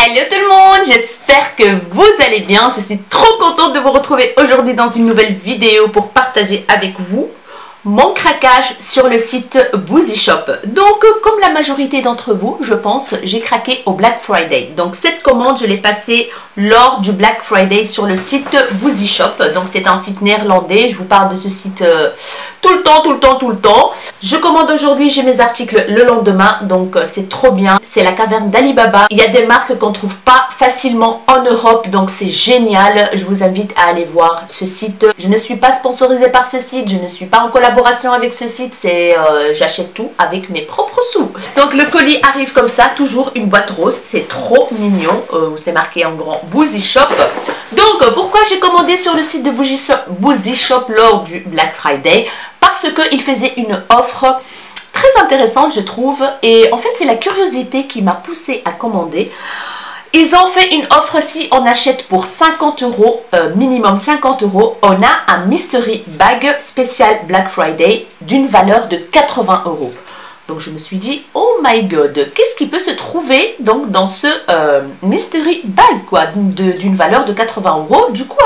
Hello tout le monde, j'espère que vous allez bien. Je suis trop contente de vous retrouver aujourd'hui dans une nouvelle vidéo pour partager avec vous mon craquage sur le site Boozy Shop. Donc comme la majorité d'entre vous, je pense, j'ai craqué au Black Friday. Donc cette commande, je l'ai passée lors du Black Friday sur le site Boozy Shop. Donc c'est un site néerlandais, je vous parle de ce site tout le temps. Je commande aujourd'hui, j'ai mes articles le lendemain, donc c'est trop bien. C'est la caverne d'Ali Baba. Il y a des marques qu'on ne trouve pas facilement en Europe, donc c'est génial. Je vous invite à aller voir ce site. Je ne suis pas sponsorisée par ce site, je ne suis pas en collaboration avec ce site, c'est j'achète tout avec mes propres sous. Donc le colis arrive comme ça, toujours une boîte rose, c'est trop mignon, c'est marqué en grand Boozy Shop. Donc pourquoi j'ai commandé sur le site de Boozy Shop lors du Black Friday? Parce qu'il faisait une offre très intéressante, je trouve, et en fait c'est la curiosité qui m'a poussée à commander. Ils ont fait une offre, si on achète pour 50 euros, minimum 50 euros, on a un mystery bag spécial Black Friday d'une valeur de 80 euros. Donc je me suis dit, oh my god, qu'est-ce qui peut se trouver donc dans ce mystery bag quoi, d'une valeur de 80 euros? Du coup,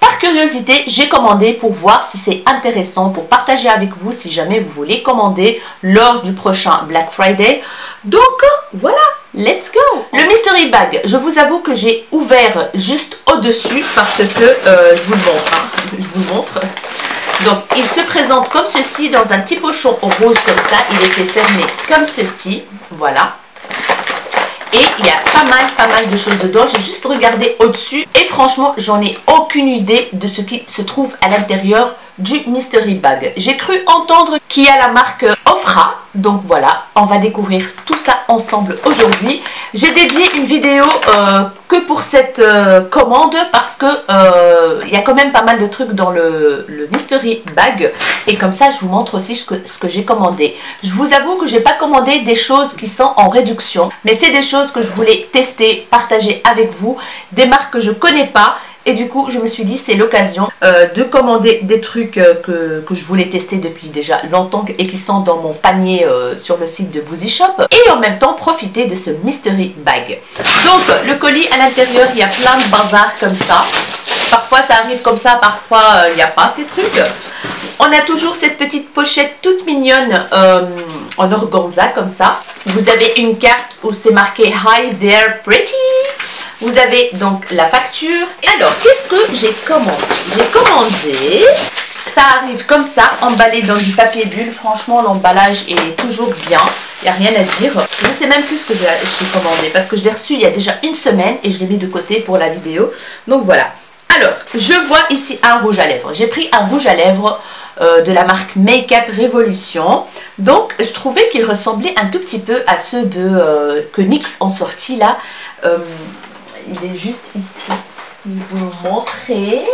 par curiosité, j'ai commandé pour voir si c'est intéressant, pour partager avec vous si jamais vous voulez commander lors du prochain Black Friday. Donc voilà, let's go! Le mystery bag, je vous avoue que j'ai ouvert juste au-dessus parce que je vous le montre. Je vous le montre. Donc il se présente comme ceci dans un petit pochon rose comme ça. Il était fermé comme ceci. Voilà. Et il y a pas mal de choses dedans. J'ai juste regardé au-dessus. Et franchement, j'en ai aucune idée de ce qui se trouve à l'intérieur du mystery bag. J'ai cru entendre qu'il y a la marque Ofra. Donc voilà, on va découvrir tout ça ensemble aujourd'hui. J'ai dédié une vidéo que pour cette commande parce que il y a quand même pas mal de trucs dans le mystery bag. Et comme ça, je vous montre aussi ce que j'ai commandé. Je vous avoue que j'ai pas commandé des choses qui sont en réduction. Mais c'est des choses que je voulais tester, partager avec vous. Des marques que je connais pas. Et du coup, je me suis dit, c'est l'occasion de commander des trucs que je voulais tester depuis déjà longtemps et qui sont dans mon panier sur le site de Boozy Shop. Et en même temps, profiter de ce mystery bag. Donc, le colis à l'intérieur, il y a plein de bazar comme ça. Parfois, ça arrive comme ça, parfois, il n'y a pas ces trucs. On a toujours cette petite pochette toute mignonne en organza comme ça. Vous avez une carte où c'est marqué Hi there pretty. Vous avez donc la facture. Alors, qu'est-ce que j'ai commandé? J'ai commandé, ça arrive comme ça, emballé dans du papier bulle. Franchement, l'emballage est toujours bien. Il n'y a rien à dire. Je ne sais même plus ce que j'ai commandé parce que je l'ai reçu il y a déjà une semaine et je l'ai mis de côté pour la vidéo. Donc voilà. Alors, je vois ici un rouge à lèvres. J'ai pris un rouge à lèvres de la marque Make-up Revolution. Donc, je trouvais qu'il ressemblait un tout petit peu à ceux que NYX ont sorti là. Il est juste ici. Je vais vous le montrer.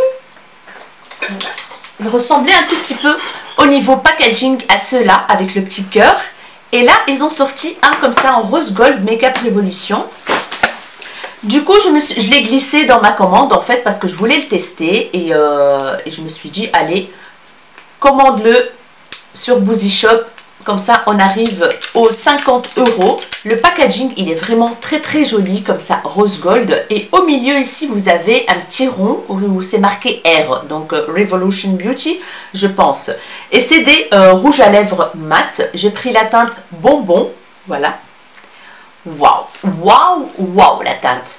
Il ressemblait un tout petit peu au niveau packaging à ceux-là avec le petit cœur. Et là, ils ont sorti un comme ça en rose gold Make-up Revolution. Du coup, je l'ai glissé dans ma commande en fait parce que je voulais le tester et je me suis dit, allez, commande-le sur Boozy Shop. Comme ça, on arrive aux 50 euros. Le packaging, il est vraiment très joli, comme ça, rose gold. Et au milieu, ici, vous avez un petit rond où c'est marqué R. Donc, Revolution Beauty, je pense. Et c'est des rouges à lèvres mat. J'ai pris la teinte bonbon. Voilà. Waouh, la teinte.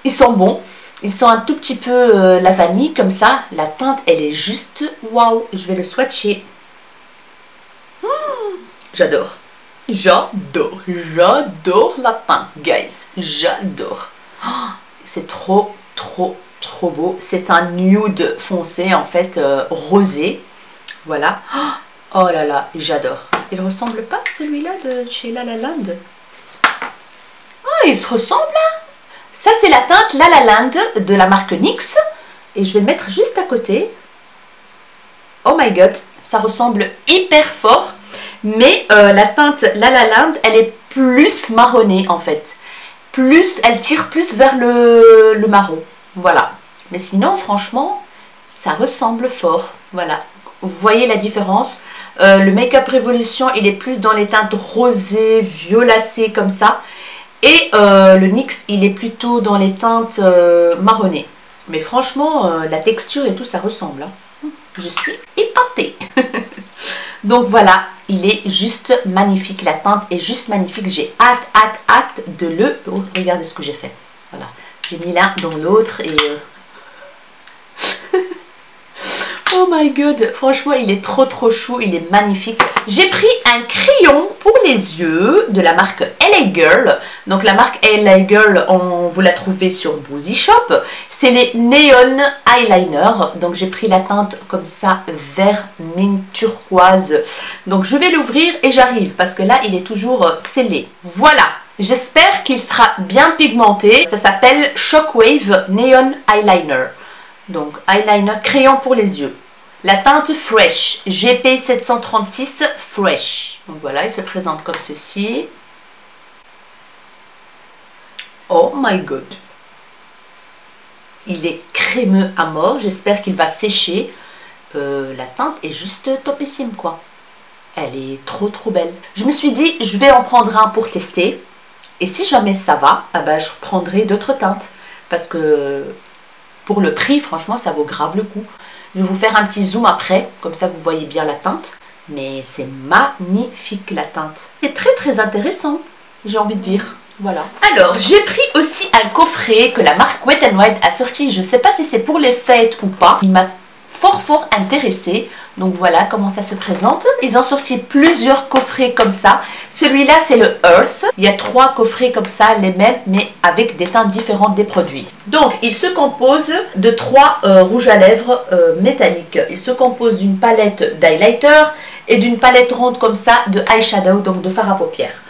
Ils sont bons. Ils sont un tout petit peu la vanille, comme ça. La teinte, elle est juste waouh. Je vais le swatcher. J'adore la teinte, guys. J'adore. Oh, c'est trop beau. C'est un nude foncé, en fait, rosé. Voilà. Oh là là, j'adore. Il ressemble pas à celui-là de chez La La Land. Oh, il se ressemble là. Ça, c'est la teinte La La Land de la marque NYX. Et je vais le mettre juste à côté. Oh my god, ça ressemble hyper fort. Mais la teinte La La Land, elle est plus marronnée en fait. Elle tire plus vers le marron. Voilà. Mais sinon, franchement, ça ressemble fort. Voilà. Vous voyez la différence. Le Make-up Revolution, il est plus dans les teintes rosées, violacées comme ça. Et le NYX, il est plutôt dans les teintes marronnées. Mais franchement, la texture et tout, ça ressemble. Hein. Je suis épatée. Donc voilà, il est juste magnifique. La teinte est juste magnifique. J'ai hâte de le... Oh, regardez ce que j'ai fait. Voilà, j'ai mis l'un dans l'autre et... Oh my god, franchement il est trop chou, il est magnifique. J'ai pris un crayon pour les yeux de la marque LA Girl. Donc la marque LA Girl, vous la trouvez sur Boozy Shop. C'est les Neon Eyeliner. Donc j'ai pris la teinte comme ça, vert mine turquoise. Donc je vais l'ouvrir et j'arrive parce que là il est toujours scellé. Voilà, j'espère qu'il sera bien pigmenté. Ça s'appelle Shockwave Neon Eyeliner. Donc, eyeliner crayon pour les yeux. La teinte Fresh, GP736 Fresh. Donc voilà, il se présente comme ceci. Oh my god. Il est crémeux à mort. J'espère qu'il va sécher. La teinte est juste topissime, quoi. Elle est trop belle. Je me suis dit, je vais en prendre un pour tester. Et si jamais ça va, ah ben, je prendrai d'autres teintes. Parce que... pour le prix, franchement, ça vaut grave le coup. Je vais vous faire un petit zoom après, comme ça vous voyez bien la teinte. Mais c'est magnifique la teinte. C'est très intéressant, j'ai envie de dire. Voilà. Alors, j'ai pris aussi un coffret que la marque Wet n Wild a sorti. Je ne sais pas si c'est pour les fêtes ou pas. Il m'a fort intéressée. Donc voilà comment ça se présente. Ils ont sorti plusieurs coffrets comme ça. Celui-là, c'est le Earth. Il y a 3 coffrets comme ça, les mêmes, mais avec des teintes différentes des produits. Donc, il se compose de 3 rouges à lèvres métalliques. Il se compose d'une palette d'highlighter et d'une palette ronde comme ça de eyeshadow, donc de fard à paupières.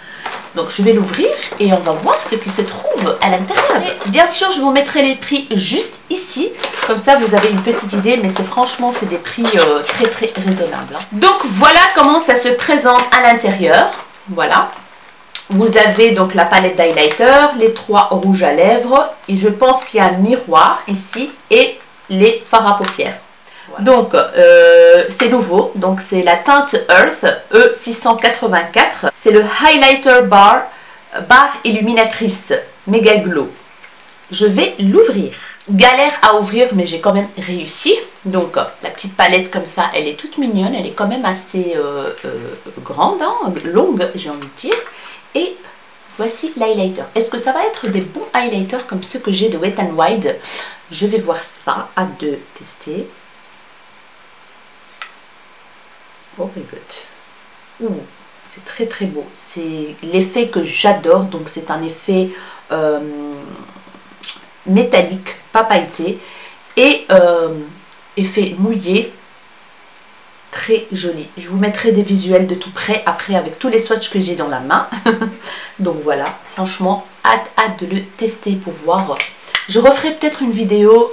Donc je vais l'ouvrir et on va voir ce qui se trouve à l'intérieur. Bien sûr, je vous mettrai les prix juste ici. Comme ça, vous avez une petite idée. Mais franchement, c'est des prix très raisonnables. Hein. Donc voilà comment ça se présente à l'intérieur. Voilà. Vous avez donc la palette d'highlighter, les 3 rouges à lèvres. Et je pense qu'il y a un miroir ici et les fards à paupières. Voilà. Donc, c'est nouveau. Donc, c'est la teinte Earth E684. C'est le Highlighter Barre illuminatrice Mega Glow. Je vais l'ouvrir. Galère à ouvrir, mais j'ai quand même réussi. Donc, la petite palette comme ça, elle est toute mignonne. Elle est quand même assez grande, hein, longue, j'ai envie de dire. Et voici l'highlighter. Est-ce que ça va être des bons highlighters comme ceux que j'ai de Wet n Wild? Je vais voir ça. Hâte de tester. Oh my god. Ouh, c'est très beau. C'est l'effet que j'adore. Donc c'est un effet métallique, pas pailleté. Et effet mouillé. Très joli. Je vous mettrai des visuels de tout près après avec tous les swatchs que j'ai dans la main. Donc voilà. Franchement, hâte de le tester pour voir. Je referai peut-être une vidéo...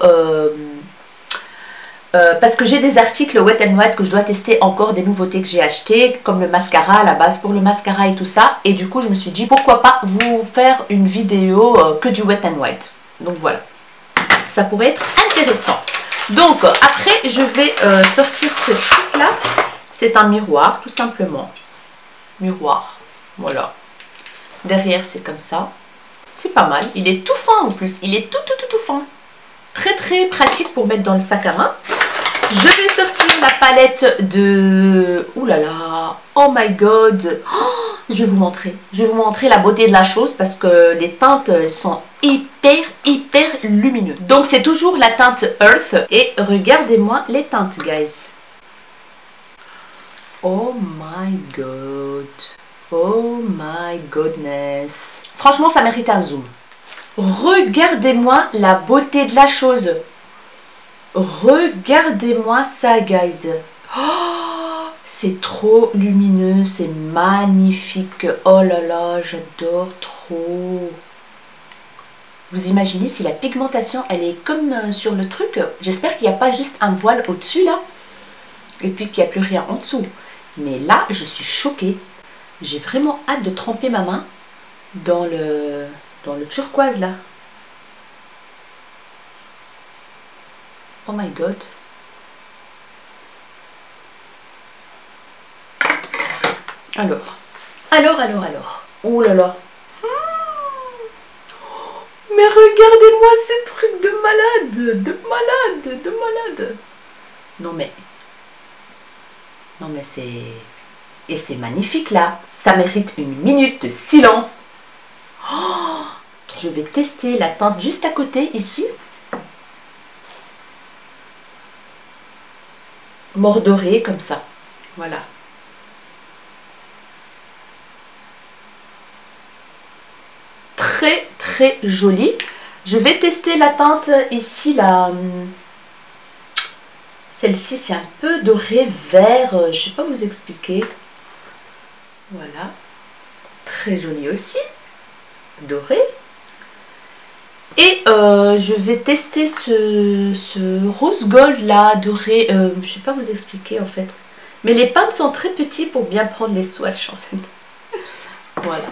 parce que j'ai des articles Wet n Wild que je dois tester encore, des nouveautés que j'ai achetées, comme le mascara, la base pour le mascara et tout ça. Et du coup, je me suis dit, pourquoi pas vous faire une vidéo que du Wet n Wild. Donc voilà, ça pourrait être intéressant. Donc après, je vais sortir ce truc-là. C'est un miroir, tout simplement. Miroir, voilà. Derrière, c'est comme ça. C'est pas mal. Il est tout fin en plus. Il est tout fin. Très pratique pour mettre dans le sac à main. Je vais sortir la palette de... Ouh là là. Oh my god. Oh, je vais vous montrer. Je vais vous montrer la beauté de la chose parce que les teintes sont hyper lumineuses. Donc c'est toujours la teinte Earth. Et regardez-moi les teintes, guys. Oh my god. Oh my goodness. Franchement, ça mérite un zoom. Regardez-moi la beauté de la chose. Regardez-moi ça, guys. Oh, c'est trop lumineux, c'est magnifique. Oh là là, j'adore trop. Vous imaginez si la pigmentation, elle est comme sur le truc. J'espère qu'il n'y a pas juste un voile au-dessus, là. Et puis qu'il n'y a plus rien en dessous. Mais là, je suis choquée. J'ai vraiment hâte de tremper ma main dans le turquoise, là. Oh my god. Alors. Oh là là. regardez-moi ces trucs de malade, de malade, de malade. Non mais c'est... Et c'est magnifique là. Ça mérite une minute de silence. Oh, je vais tester la teinte juste à côté ici. Mordoré comme ça. Voilà. Très très joli. Je vais tester la teinte ici là. Celle-ci c'est un peu doré vert. Je ne sais pas vous expliquer. Voilà. Très joli aussi. Doré. Et je vais tester ce rose gold là, doré. Je ne sais pas vous expliquer en fait. Mais les pintes sont très petits pour bien prendre les swatchs en fait. Voilà.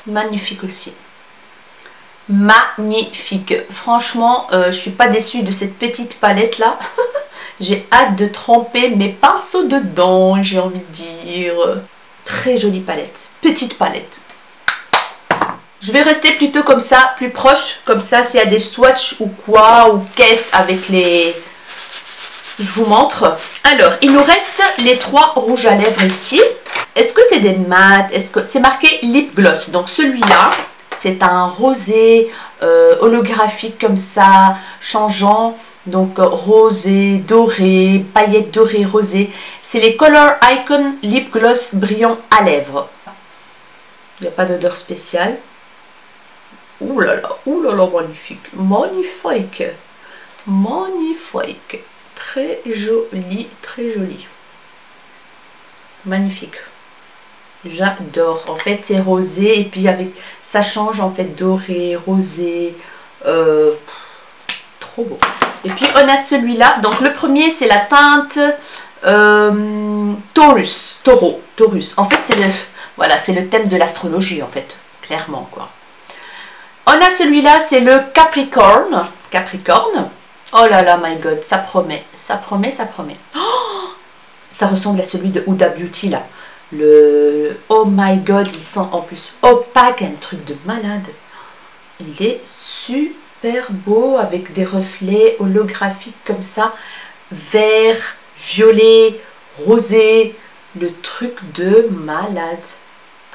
Magnifique aussi. Magnifique. Franchement, je suis pas déçue de cette petite palette là. J'ai hâte de tremper mes pinceaux dedans, j'ai envie de dire. Très jolie palette. Petite palette. Je vais rester plutôt comme ça, plus proche. Comme ça, s'il y a des swatchs ou quoi, ou qu'est-ce avec les... Je vous montre. Alors, il nous reste les 3 rouges à lèvres ici. Est-ce que c'est des mat? Est-ce que c'est marqué lip gloss? Donc celui-là, c'est un rosé holographique comme ça, changeant. Donc rosé, doré, paillettes dorées, rosé. C'est les Color Icon Lip Gloss brillant à lèvres. Il n'y a pas d'odeur spéciale. Ouh là là, magnifique. Magnifique. Magnifique. Très joli, très joli. Magnifique. J'adore. En fait, c'est rosé et puis avec ça change en fait doré, rosé. Trop beau. Et puis on a celui-là. Donc le premier, c'est la teinte Taurus. Taurus. En fait, c'est le, voilà, c'est le thème de l'astrologie en fait. Clairement quoi. On a celui-là, c'est le Capricorne. Capricorne. Oh là là, my god, ça promet. Ça promet, ça promet. Oh, ça ressemble à celui de Huda Beauty là. Le... Oh my god, ils sont en plus opaques, un truc de malade. Il est super beau avec des reflets holographiques comme ça. Vert, violet, rosé. Le truc de malade.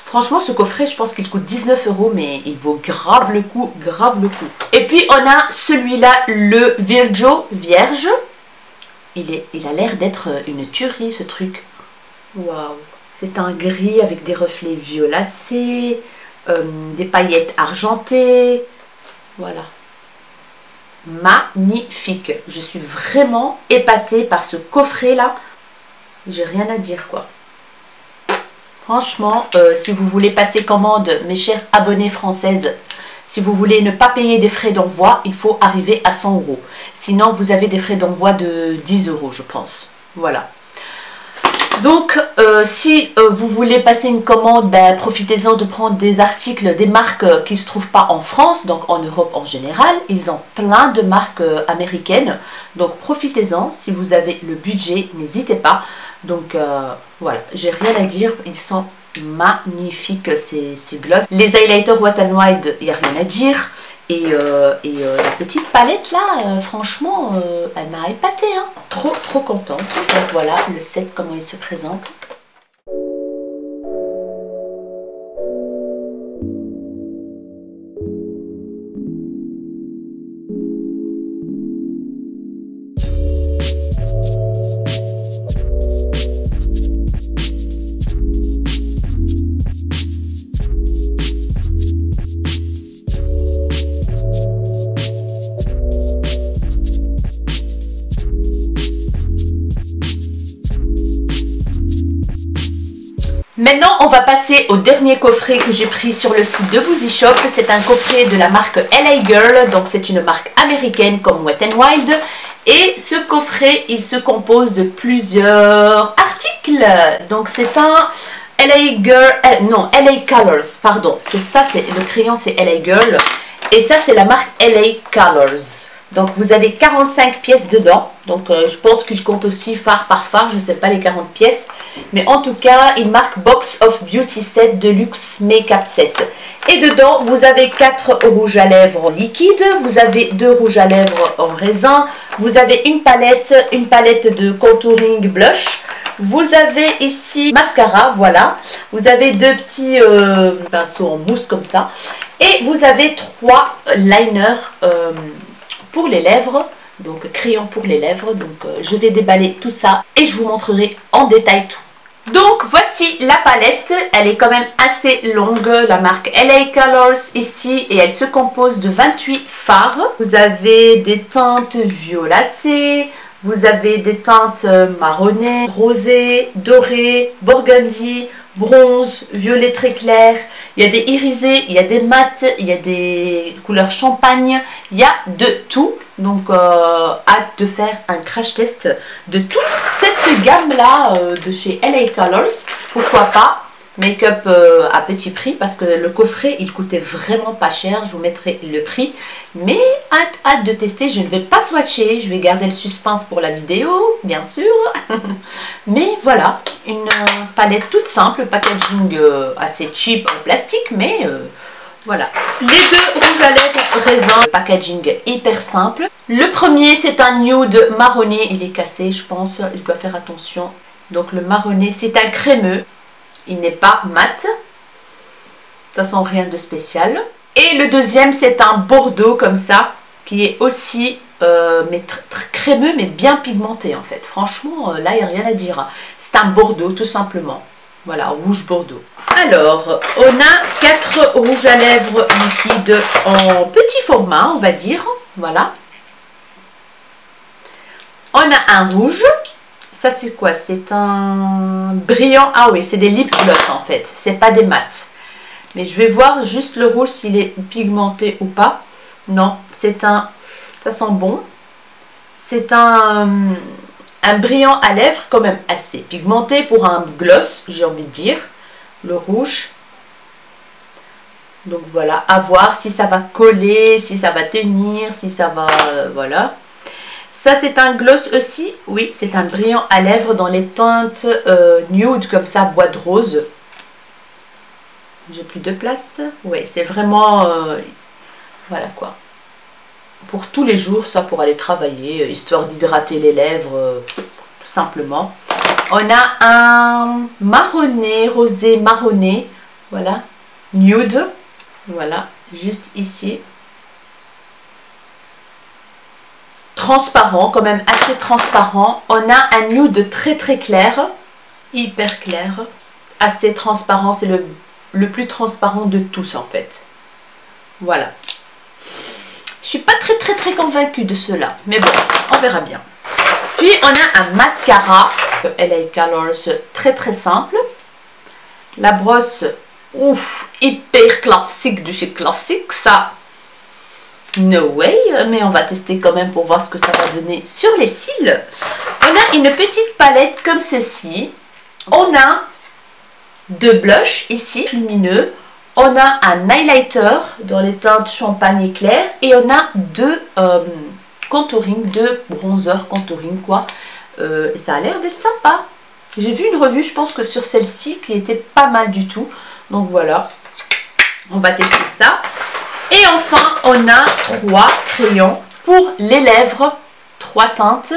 Franchement, ce coffret, je pense qu'il coûte 19 €, mais il vaut grave le coup, grave le coup. Et puis, on a celui-là, le Virgo Vierge. Il a l'air d'être une tuerie, ce truc. Waouh! C'est un gris avec des reflets violacés, des paillettes argentées. Voilà. Magnifique. Je suis vraiment épatée par ce coffret-là. J'ai rien à dire, quoi. Franchement, si vous voulez passer commande, mes chers abonnés françaises, si vous voulez ne pas payer des frais d'envoi, il faut arriver à 100 €. Sinon, vous avez des frais d'envoi de 10 €, je pense. Voilà. Donc, si vous voulez passer une commande, ben, profitez-en de prendre des articles, des marques qui ne se trouvent pas en France, donc en Europe en général. Ils ont plein de marques américaines. Donc, profitez-en. Si vous avez le budget, n'hésitez pas. Donc, voilà, j'ai rien à dire. Ils sont magnifiques, ces gloss. Les highlighters Wet n Wild, il n'y a rien à dire. Et la petite palette là, franchement, elle m'a épatée, hein. Trop contente. Donc voilà le set, comment il se présente. Maintenant, on va passer au dernier coffret que j'ai pris sur le site de Boozy Shop. C'est un coffret de la marque LA Girl. Donc, c'est une marque américaine comme Wet n Wild. Et ce coffret, il se compose de plusieurs articles. Donc, c'est un LA Girl... non, LA Colors, pardon. C'est ça, le crayon, c'est LA Girl. Et ça, c'est la marque LA Colors. Donc, vous avez 45 pièces dedans. Donc, je pense qu'il compte aussi phare par phare. Je ne sais pas les 40 pièces. Mais en tout cas, il marque Box of Beauty Set Deluxe Makeup Set. Et dedans, vous avez 4 rouges à lèvres liquides, vous avez 2 rouges à lèvres en raisin, vous avez une palette de contouring blush. Vous avez ici mascara, voilà. Vous avez 2 petits pinceaux en mousse comme ça. Et vous avez 3 liners pour les lèvres. Donc crayon pour les lèvres. Donc je vais déballer tout ça et je vous montrerai en détail tout. Donc voici la palette, elle est quand même assez longue, la marque LA Colors ici, et elle se compose de 28 fards. Vous avez des teintes violacées, vous avez des teintes marronnées, rosées, dorées, burgundy, bronze, violet très clair. Il y a des irisés, il y a des mats, il y a des couleurs champagne, il y a de tout. Donc hâte de faire un crash test de toute cette gamme là de chez LA Colors. Pourquoi pas make-up à petit prix, parce que le coffret il coûtait vraiment pas cher. Je vous mettrai le prix, mais hâte de tester. Je ne vais pas swatcher, je vais garder le suspense pour la vidéo bien sûr. Mais voilà, une palette toute simple, packaging assez cheap en plastique, mais voilà. Les 2 rouges à lèvres raisin, packaging hyper simple. Le premier c'est un nude marronné, il est cassé je pense, je dois faire attention. Donc le marronné c'est un crémeux, il n'est pas mat. De toute façon rien de spécial. Et le deuxième c'est un bordeaux comme ça, qui est aussi mais très crémeux mais bien pigmenté en fait. Franchement là il n'y a rien à dire. C'est un bordeaux tout simplement. Voilà, rouge bordeaux. Alors, on a 4 rouges à lèvres liquides en petit format, on va dire. Voilà. On a un rouge. Ça, c'est quoi? C'est un brillant. Ah oui, c'est des lip gloss en fait. C'est pas des mats. Mais je vais voir juste le rouge s'il est pigmenté ou pas. Non, c'est un... Ça sent bon. C'est un brillant à lèvres quand même assez pigmenté pour un gloss, j'ai envie de dire. Le rouge. Donc voilà, à voir si ça va coller, si ça va tenir, si ça va... voilà. Ça c'est un gloss aussi. Oui, c'est un brillant à lèvres dans les teintes nude comme ça, bois de rose. J'ai plus de place. Oui, c'est vraiment... voilà quoi. Pour tous les jours, ça pour aller travailler, histoire d'hydrater les lèvres, tout simplement. On a un marronné, rosé marronné, voilà, nude, voilà, juste ici. Transparent, quand même assez transparent. On a un nude très très clair, hyper clair, assez transparent, c'est le plus transparent de tous en fait. Voilà. Je suis pas très convaincue de cela, mais bon, on verra bien. Puis on a un mascara LA Colors très simple. La brosse, ouf, hyper classique de chez Classique, ça, no way, mais on va tester quand même pour voir ce que ça va donner sur les cils. On a une petite palette comme ceci. On a 2 blushs ici, lumineux. On a un highlighter dans les teintes champagne éclair et on a 2 contouring, 2 bronzers contouring quoi. Ça a l'air d'être sympa. J'ai vu une revue, je pense que sur celle-ci, qui était pas mal du tout. Donc voilà, on va tester ça. Et enfin, on a 3 crayons pour les lèvres, 3 teintes.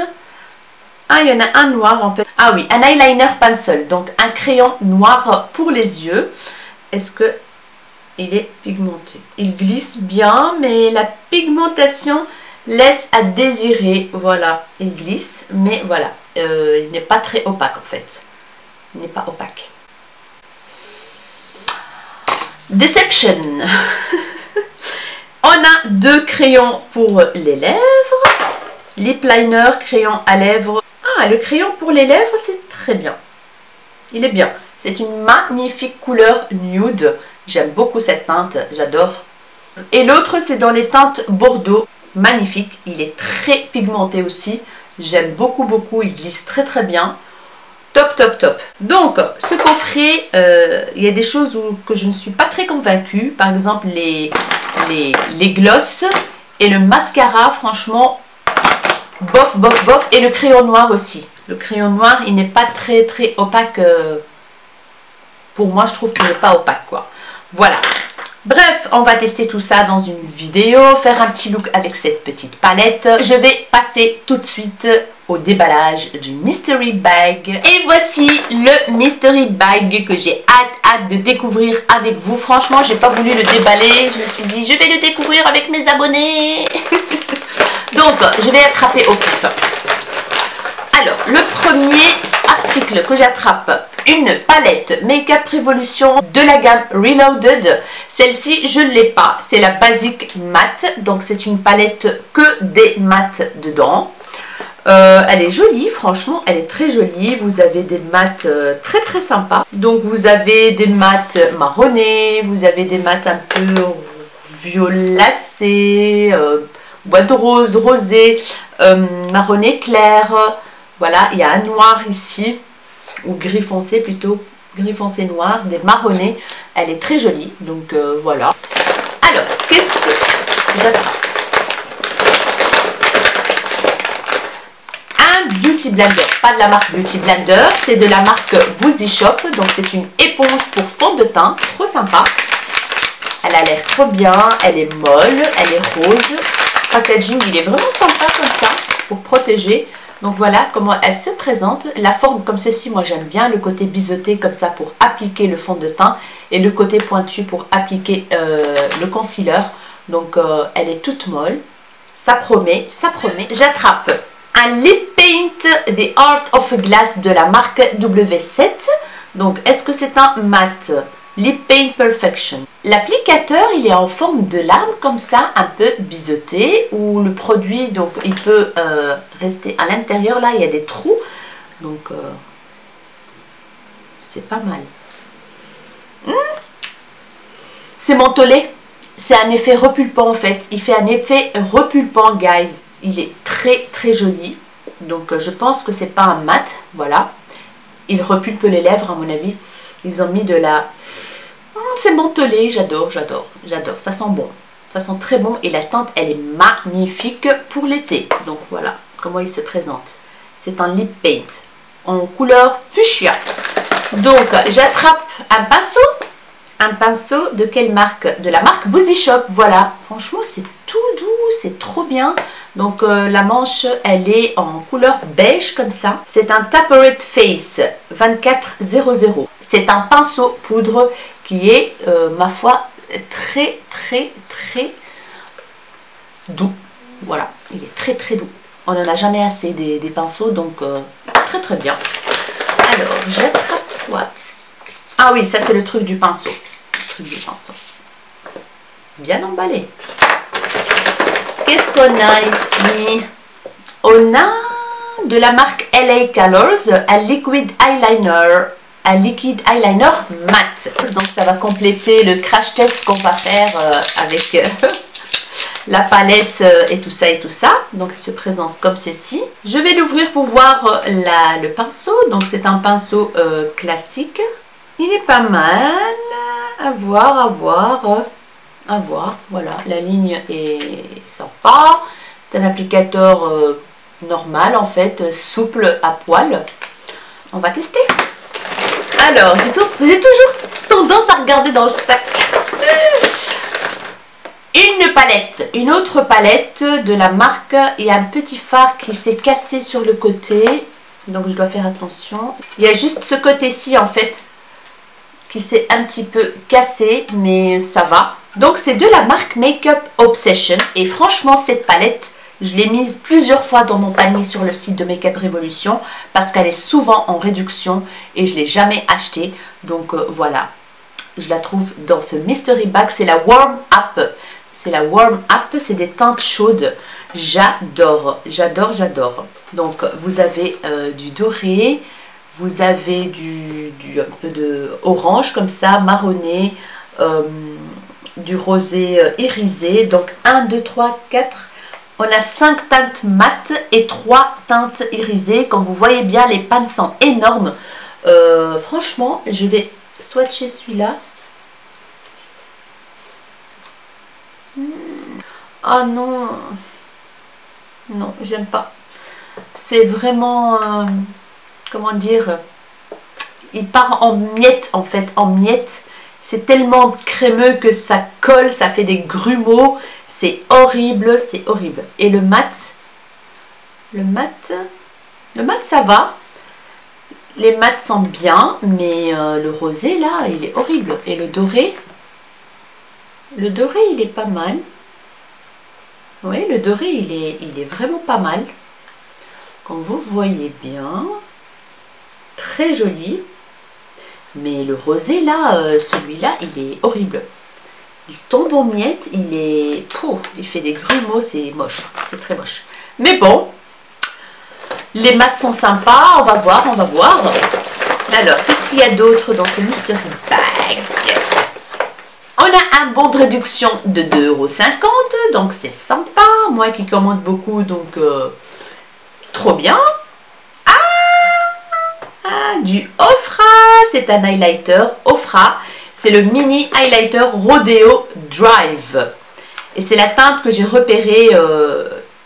Ah, il y en a un noir en fait. Ah oui, un eyeliner pencil, donc un crayon noir pour les yeux. Est-ce que il est pigmenté? Il glisse bien, mais la pigmentation laisse à désirer. Voilà, il glisse, mais voilà, il n'est pas très opaque en fait. Il n'est pas opaque. Deception. On a 2 crayons pour les lèvres. Lip liner, crayon à lèvres. Ah, le crayon pour les lèvres, c'est très bien. Il est bien. C'est une magnifique couleur nude. J'aime beaucoup cette teinte, j'adore. Et l'autre, c'est dans les teintes Bordeaux. Magnifique, il est très pigmenté aussi. J'aime beaucoup, il glisse très bien. Top. Donc, ce coffret, il y a des choses que je ne suis pas très convaincue. Par exemple, les glosses et le mascara, franchement, bof. Et le crayon noir aussi. Le crayon noir, il n'est pas très opaque. Pour moi, je trouve qu'il n'est pas opaque, quoi. Voilà. Bref, on va tester tout ça dans une vidéo, faire un petit look avec cette petite palette. Je vais passer tout de suite au déballage du mystery bag. Et voici le mystery bag que j'ai hâte de découvrir avec vous. Franchement, j'ai pas voulu le déballer. Je me suis dit, je vais le découvrir avec mes abonnés. Donc, je vais attraper au pif. Alors, le premier article que j'attrape, une palette Make-up Revolution de la gamme Reloaded. Celle-ci, je ne l'ai pas. C'est la Basic Matte. Donc, c'est une palette que des mattes dedans. Elle est jolie, franchement, elle est très jolie. Vous avez des mattes très sympas. Donc, vous avez des mattes marronnées, vous avez des mattes un peu violacées, bois de rose, rosé, marronné clair. Voilà, il y a un noir ici, ou gris foncé plutôt, gris foncé noir, des marronnés. Elle est très jolie, donc voilà. Alors, qu'est-ce que j'attrape? Un Beauty Blender, pas de la marque Beauty Blender, c'est de la marque Boozy Shop. Donc c'est une éponge pour fond de teint, trop sympa. Elle a l'air trop bien, elle est molle, elle est rose. Le packaging, il est vraiment sympa comme ça, pour protéger. Donc voilà comment elle se présente. La forme comme ceci, moi j'aime bien. Le côté biseauté comme ça pour appliquer le fond de teint. Et le côté pointu pour appliquer le concealer. Donc elle est toute molle. Ça promet, ça promet. J'attrape un Lip Paint The Art of Glass de la marque W7. Donc est-ce que c'est un mat? Lip Paint Perfection. L'applicateur, il est en forme de larme comme ça, un peu biseauté, où le produit, donc il peut rester à l'intérieur. Là, il y a des trous, donc c'est pas mal. C'est mentholé, c'est un effet repulpant en fait. Il fait un effet repulpant, guys. Il est très joli. Donc je pense que c'est pas un mat, voilà. Il repulpe les lèvres à mon avis. Ils ont mis de la... C'est mentholé, j'adore. Ça sent bon. Ça sent très bon et la teinte, elle est magnifique pour l'été. Donc voilà comment il se présente. C'est un lip paint en couleur fuchsia. Donc j'attrape un pinceau. Un pinceau de quelle marque? De la marque Boozy Shop. Voilà. Franchement, c'est tout doux, c'est trop bien. Donc la manche, elle est en couleur beige comme ça. C'est un Tapered Face 2400. C'est un pinceau poudre qui est, ma foi, très doux. Voilà, il est très doux. On n'en a jamais assez des pinceaux, donc très bien. Alors, j'attrape quoi? Ah oui, ça c'est le truc du pinceau. Bien emballé. Qu'est-ce qu'on a ici? On a de la marque LA Colors, un liquid eyeliner. Un liquide eyeliner mat. Donc ça va compléter le crash test qu'on va faire avec la palette et tout ça. Donc il se présente comme ceci. Je vais l'ouvrir pour voir le pinceau. Donc c'est un pinceau classique. Il est pas mal. À voir. Voilà, la ligne est sympa. C'est un applicateur normal en fait, souple à poil. On va tester. Alors, j'ai toujours tendance à regarder dans le sac. Une autre palette de la marque. Il y a un petit phare qui s'est cassé sur le côté. Donc, je dois faire attention. Il y a juste ce côté-ci, en fait, qui s'est un petit peu cassé, mais ça va. Donc, c'est de la marque Makeup Obsession. Et franchement, cette palette, je l'ai mise plusieurs fois dans mon panier sur le site de Make-up Revolution parce qu'elle est souvent en réduction et je ne l'ai jamais achetée. Donc voilà, je la trouve dans ce mystery bag. C'est la Warm Up. C'est la Warm Up, c'est des teintes chaudes. J'adore. Donc vous avez du doré, vous avez un peu de orange comme ça, marronné, du rosé irisé. Donc 1, 2, 3, 4... On a 5 teintes mates et 3 teintes irisées. Comme vous voyez bien, les pans sont énormes. Franchement, je vais swatcher celui-là. Oh non. Non, j'aime pas. C'est vraiment, comment dire, il part en miettes en fait, en miettes. C'est tellement crémeux que ça colle, ça fait des grumeaux. C'est horrible, c'est horrible. Et le mat ça va. Les mats sont bien, mais le rosé là, il est horrible. Et le doré il est pas mal. Oui, le doré il est vraiment pas mal. Comme vous voyez bien, très joli. Mais le rosé là, celui-là, il est horrible. Il tombe en miettes, il fait des grumeaux, c'est moche, c'est très moche. Mais bon, les mats sont sympas, on va voir, on va voir. Alors, qu'est-ce qu'il y a d'autre dans ce mystery bag? On a un bon de réduction de 2,50 €, donc c'est sympa. Moi qui commande beaucoup, donc trop bien. Du Ofra, c'est un highlighter Ofra, c'est le mini highlighter Rodeo Drive et c'est la teinte que j'ai repérée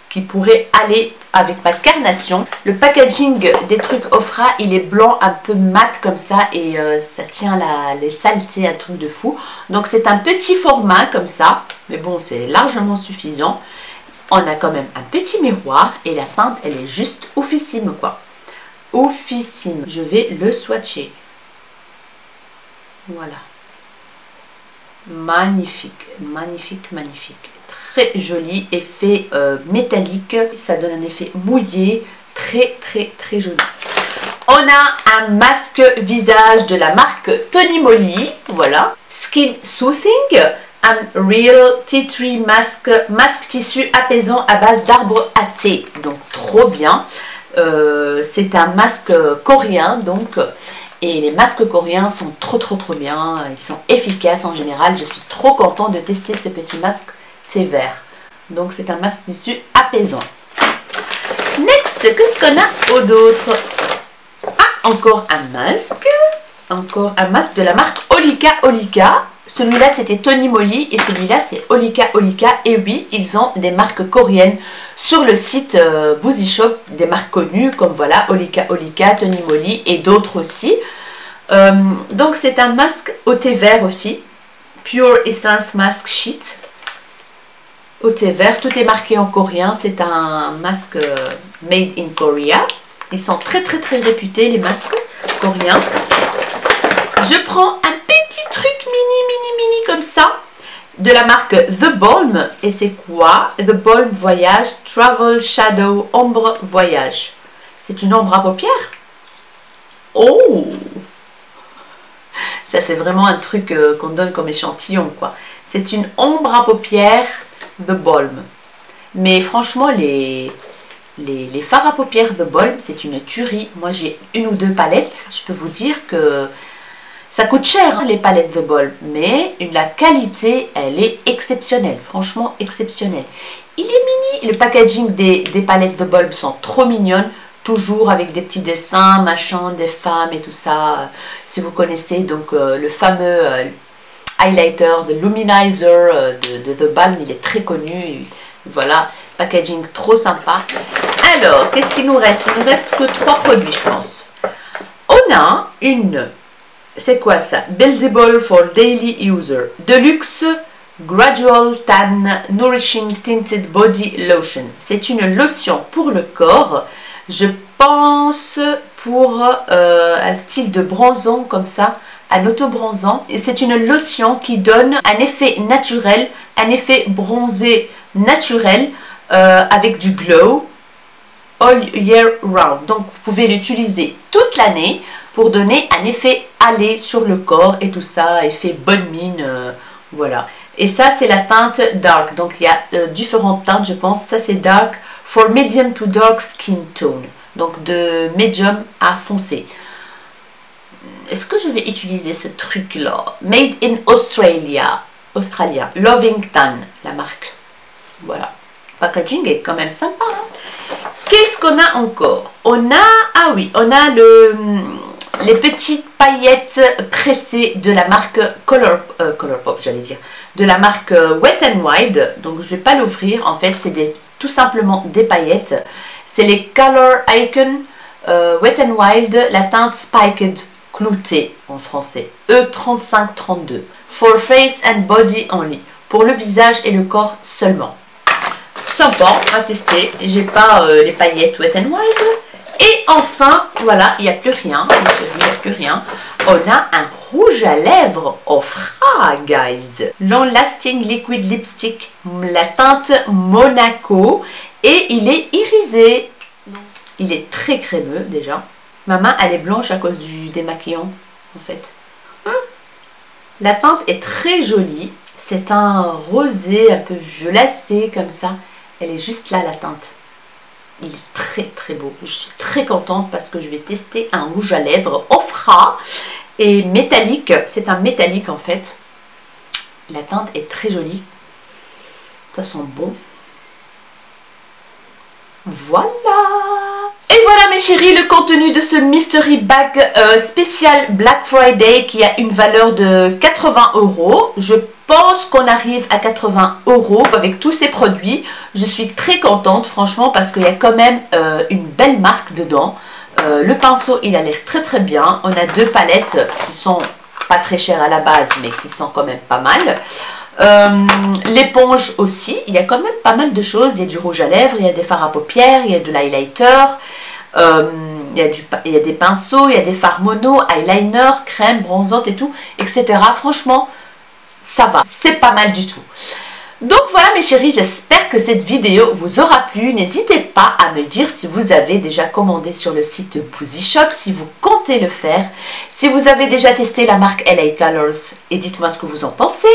qui pourrait aller avec ma carnation. Le packaging des trucs Ofra, il est blanc un peu mat comme ça et ça tient les saletés, un truc de fou. Donc c'est un petit format comme ça, mais bon, c'est largement suffisant. On a quand même un petit miroir et la teinte, elle est juste oufissime quoi. Oufissime. Je vais le swatcher. Voilà. Magnifique, magnifique, magnifique. Très joli, effet métallique. Ça donne un effet mouillé. Très, très, très joli. On a un masque visage de la marque Tony Moly. Voilà. Skin Soothing. Un Real Tea Tree Mask. Masque tissu apaisant à base d'arbre à thé. Donc, trop bien. C'est un masque coréen donc, et les masques coréens sont trop bien, ils sont efficaces en général. Je suis trop contente de tester ce petit masque thé vert, donc c'est un masque tissu apaisant. Next, qu'est-ce qu'on a d'autre? Ah, encore un masque de la marque Olika. Celui-là c'était Tony Moly et celui-là c'est Olika. Et oui, ils ont des marques coréennes sur le site Boozy Shop, des marques connues comme voilà Olika, Tony Moly et d'autres aussi. Donc c'est un masque au thé vert aussi, Pure Essence Mask Sheet au thé vert. Tout est marqué en coréen. C'est un masque made in Korea. Ils sont très réputés les masques coréens. Je prends un petit truc mini comme ça de la marque The Balm et c'est quoi? The Balm Voyage Travel Shadow Ombre Voyage. C'est une ombre à paupières. Oh, ça c'est vraiment un truc qu'on donne comme échantillon quoi. C'est une ombre à paupières The Balm. Mais franchement les fards à paupières The Balm c'est une tuerie. Moi j'ai une ou deux palettes. Je peux vous dire que ça coûte cher hein, les palettes The Balm, mais la qualité, elle est exceptionnelle, franchement exceptionnelle. Il est mini, le packaging des palettes The Balm sont trop mignonnes, toujours avec des petits dessins, machin, des femmes et tout ça. Si vous connaissez donc le fameux highlighter, de Luminizer de The Balm, il est très connu. Voilà, packaging trop sympa. Alors, qu'est-ce qu'il nous reste? Il ne reste que 3 produits, je pense. On a une... C'est quoi ça? Buildable for Daily User. Deluxe Gradual Tan Nourishing Tinted Body Lotion. C'est une lotion pour le corps. Je pense pour un style de bronzant comme ça, un auto-bronzant. C'est une lotion qui donne un effet naturel, un effet bronzé naturel avec du glow all year round. Donc vous pouvez l'utiliser toute l'année pour donner un effet allé sur le corps et tout ça, effet bonne mine, voilà. Et ça c'est la teinte dark, donc il y a différentes teintes je pense. Ça c'est dark for medium to dark skin tone, donc de médium à foncé. Est-ce que je vais utiliser ce truc là? Made in Australia, australien, Loving Tan, la marque. Voilà, packaging est quand même sympa hein. Qu'est-ce qu'on a encore? On a, ah oui, on a les petites paillettes pressées de la marque Colourpop, j'allais dire, de la marque Wet n Wild. Donc je vais pas l'ouvrir, en fait c'est tout simplement des paillettes. C'est les Color Icon Wet n Wild, la teinte Spiked, clouté en français, E3532. For face and body only, pour le visage et le corps seulement. Sympa à tester, j'ai pas les paillettes Wet n Wild. Et enfin, voilà, il n'y a plus rien, il n'y a plus rien. On a un rouge à lèvres Ofra, guys. Long Lasting Liquid Lipstick, la teinte Monaco. Et il est irisé. Il est très crémeux déjà. Ma main, elle est blanche à cause du démaquillant, en fait. La teinte est très jolie. C'est un rosé un peu violacé comme ça. Elle est juste là, la teinte. Il est très très beau. Je suis très contente parce que je vais tester un rouge à lèvres Ofra. Et métallique. C'est un métallique en fait. La teinte est très jolie. Ça sent bon. Voilà. Et voilà mes chéris, le contenu de ce Mystery Bag spécial Black Friday qui a une valeur de 80 €. Je pense qu'on arrive à 80 € avec tous ces produits. Je suis très contente franchement parce qu'il y a quand même une belle marque dedans. Le pinceau il a l'air très très bien. On a deux palettes qui sont pas très chères à la base mais qui sont quand même pas mal. L'éponge aussi, il y a quand même pas mal de choses. Il y a du rouge à lèvres, il y a des fards à paupières, il y a de l'highlighter, il y a des pinceaux, il y a des fards mono, eyeliner, crème, bronzante et tout, etc. Franchement, ça va, c'est pas mal du tout. Donc voilà mes chéris, j'espère que cette vidéo vous aura plu. N'hésitez pas à me dire si vous avez déjà commandé sur le site Boozy Shop, si vous comptez le faire, si vous avez déjà testé la marque LA Colors et dites-moi ce que vous en pensez.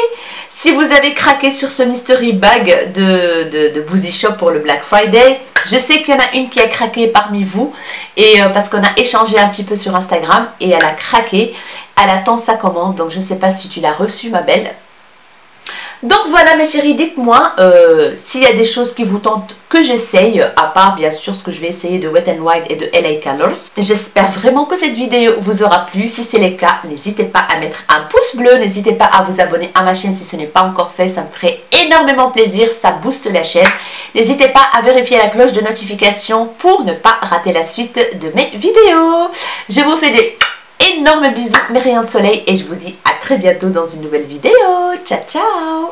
Si vous avez craqué sur ce Mystery Bag de Boozy Shop pour le Black Friday, je sais qu'il y en a une qui a craqué parmi vous et parce qu'on a échangé un petit peu sur Instagram et elle a craqué, elle attend sa commande, donc je ne sais pas si tu l'as reçue ma belle. Donc voilà mes chéris, dites-moi s'il y a des choses qui vous tentent que j'essaye, à part bien sûr ce que je vais essayer de Wet n Wild et de LA Colors. J'espère vraiment que cette vidéo vous aura plu. Si c'est le cas, n'hésitez pas à mettre un pouce bleu, n'hésitez pas à vous abonner à ma chaîne si ce n'est pas encore fait, ça me ferait énormément plaisir, ça booste la chaîne. N'hésitez pas à vérifier la cloche de notification pour ne pas rater la suite de mes vidéos. Je vous fais des énormes bisous, mes rayons de soleil et je vous dis à très bientôt dans une nouvelle vidéo. Ciao ciao.